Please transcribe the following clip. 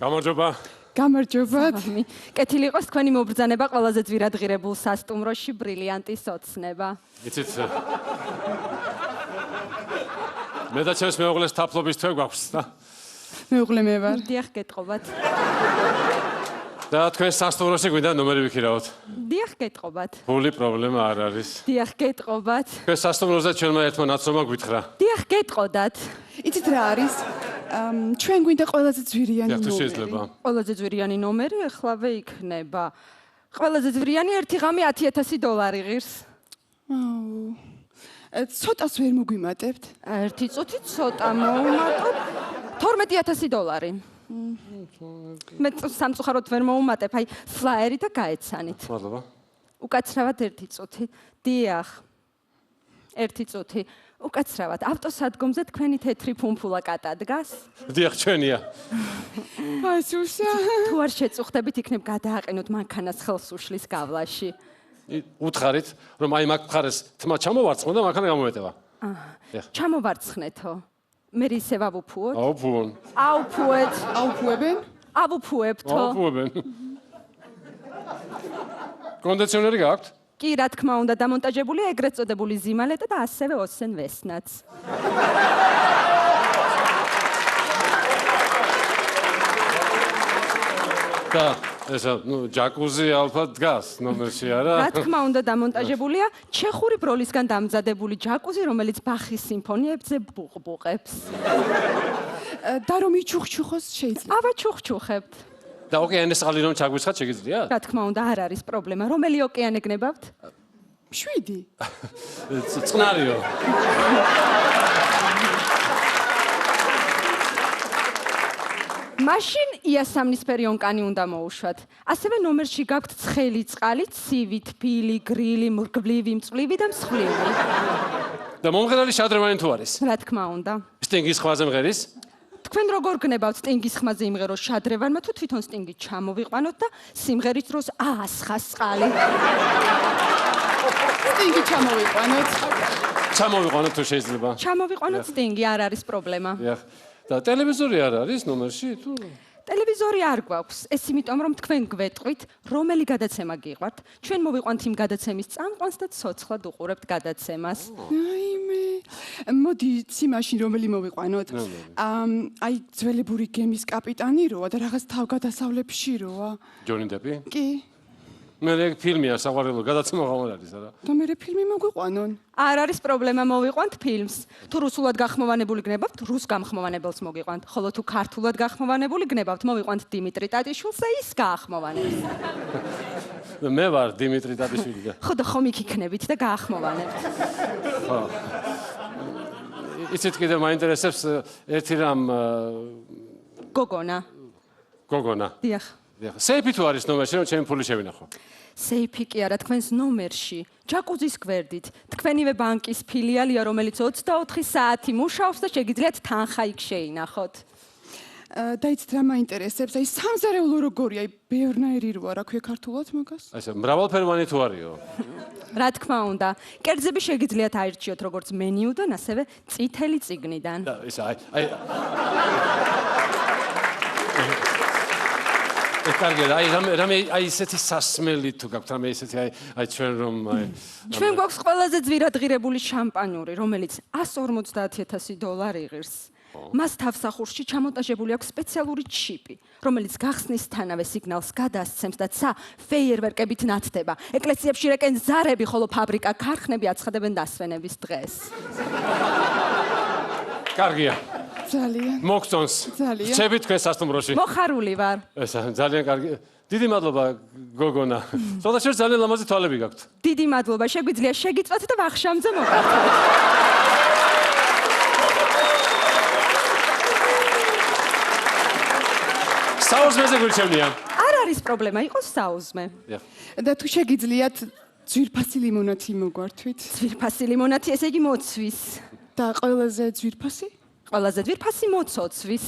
გამარჯობა. გამარჯობათ. კეთილი იყოს თქვენი მობრძანება ყველაზე ძვირადღირებულ სასტუმროში ბრილიანტის ოცნება. იცით მე და ჩემს მეუღლეს თაფლობის თვე გვაქვს და მეუღლე მე ვარ. დიახ, გეტყობათ. და თქვენ სასტუმროში გვინდა ნომერი ვიქირავოთ. დიახ, გეტყობათ. ფული პრობლემა არ არის. დიახ, გეტყობათ. თქვენ სასტუმროზე ჩვენმა ერთმა ნაცნობმა გვითხრა. დიახ, გეტყოდათ. იცით რა არის? ჩვენ გვინდა ყველაზე ძვირიანი თუ ნომერი. შეიძლება. ყველაზე ძვირიანი ნომერი ახლავე იქნება. ყველაზე ძვირიანი ერთი ღამე $10,000 ღირს. ცოტას ვერ მოგვიმატებთ? ერთი წუთი ცოტა მოუმატოთ. $12,000. მე სამწუხაროდ ვერ მოუმატებ, აი ფლაერი და გაეცანით. მადლობა. უკაცრავად ერთი წუთი. დიახ. ერთი წუთი. უკაცრავად ავტოსადგომზე თქვენი თეთრი ფუმფულა კატა დგას? დიახ, ჩვენია. ასუშა. თუ არ შეწუხდებით, იქნებ გადააყენოთ მანქანას ხელსუშლის გავლაში. უთხარით, რომ აი მაგ მხარეს თმა ჩამოვარცხნო და მანქანა გამომეტევა. ჩამოვარცხნეთო. მე ისე ვავუფუოთ? აუფუონ. აუფუეთ. აუფუებენ? ავუფუებთო. აუფუებენ. კონდიციონერი გაქვთ? კი, რა თქმა უნდა, დამონტაჟებულია ეგრეთ წოდებული ზიმალეტა და ასევე ოსენ ვესნაც. და ესა, ჯაკუზი ალბათ დგას ნომერში არა? რა თქმა უნდა, დამონტაჟებულია ჩეხური ბროლისგან დამზადებული ჯაკუზი, რომელიც ბახის სიმფონიებზე ბუყბუყებს. და რომ იჩუხჩუხოს შეიძლება? აბა ჩუხჩუხებთ. და ოკეანის წყალი რომ ჩაგვიცხათ შეგიძლიათ? რა თქმა უნდა, არ არის პრობლემა. რომელი ოკეანე გნებავთ? 7. წყნარიო. მაშინ იასამნისფერი ონკანი უნდა მოუშვათ. ასევე ნომერში გაქვთ ცხელი წყალი, ცივი, თბილი, გრილი, მრგვლივი, მწვლივი და მსხვილი. და მომღერალი შადრევანი თუ არის? რა თქმა უნდა. სტინგის ხვაზე მღერის? თქვენ როგორ გნებავთ სტინგის ხმაზე იმღერო შადრევანმა თუ თვითონ სტინგი ჩამოვიყვანოთ და სიმღერის დროს აასხას წყალი? სტინგი ჩამოვიყვანოთ. ჩამოვიყვანოთ თუ შეიძლება. ჩამოვიყვანოთ სტინგი, არ არის პრობლემა. დიახ. და ტელევიზორი არ არის ნომერში თუ? ტელევიზორი არ გვაქვს. ეს იმიტომ რომ თქვენ გვეტყვით, რომელი გადაცემა გიყვართ. ჩვენ მოვიყვანთ იმ გადაცემის წამყვანს და ცოცხლად უყურებთ გადაცემას. აიმე. მოდი ციმაში რომელი მოვიყვანოთ? აი ძველებური გემის კაპიტანი როა და რაღაც თავგადასავლებში როა. ჯონი დეპი? კი. მე ეგ ფილმია საყვარელო გადაცემა ღამარ არის არა? და მე ფილმი მოგვიყვანონ. არ არის პრობლემა, მოვიყვანთ ფილმს. თუ რუსულად გახმოვანებული გნებავთ, რუს გამხმოვანებელს მოგიყვანთ. ხოლო თუ ქართულად გახმოვანებული გნებავთ, მოვიყვანთ დიმიტრი ტატიშვილს და ის გაახმოვანებს. მე ვარ დიმიტრი ტატიშვილი და. ხო და ხომ იქ იქნებით და გაახმოვანებთ. ხო. იცით კიდე მაინტერესებს ერთი რამ გოგონა. გოგონა. დიახ. დიახ. სეიფი თუ არის ნომერში, რომ ჩემი ფული შევინახო. სეიფი კი არა, თქვენს ნომერში, ჯაკუზის გვერდით, თქვენივე ბანკის ფილიალია, რომელიც 24 საათი მუშაობს და შეგიძლიათ თანხა იქ შეინახოთ. და იცით რა მაინტერესებს? აი სამზარეულო როგორია? აი ბევრნაირი როა, რა ქვია ქართულად მაგას? აი ესე მრავალფეროვანი თუ არისო? რა თქმა უნდა, კერძები შეგიძლიათ აირჩიოთ როგორც მენიუდან, ასევე წითელი წიგნიდან. და ისა აი კარგი, რამე აი ესეთი სასმელი თუ გაქვთ, რამე ესეთი აი ჩვენ რომ ჩვენ გვაქვს ყველაზე ძვირადღირებული შამპანური, რომელიც $150,000 ღირს. მას თავსახურში ჩამონტაჟებული აქვს სპეციალური ჩიპი, რომელიც გახსნისთანავე სიგნალს გადასცემს და ცა ფეიერვერკებით ნათდება. ეკლესიებში რეკენ ზარები, ხოლო ფაბრიკა ქარხნები აცხადებენ დასვენების დღეს. კარგია. ძალიან. მოგწონს. ძალიან. რჩები თქვენ სასტუმროში. მოხარული ვარ. ესა ძალიან კარგი. დიდი მადლობა გოგონა. ცოტა შორს ძალიან ლამაზი თვალები გაქვთ. დიდი მადლობა, შეგვიძლია შეგიწვათ და ვახშამზე მოგართოთ. საუზმეზე გვირჩევნია. არ არის პრობლემა, იყოს საუზმე. დიახ. და თუ შეგიძლიათ ძვირფასი ლიმონათი მოგვართვით? ძვირფასი ლიმონათი, ესე იგი მოცვის. და ყველაზე ძვირფასი? ყველაზე ძვირფასი მოცოცვის.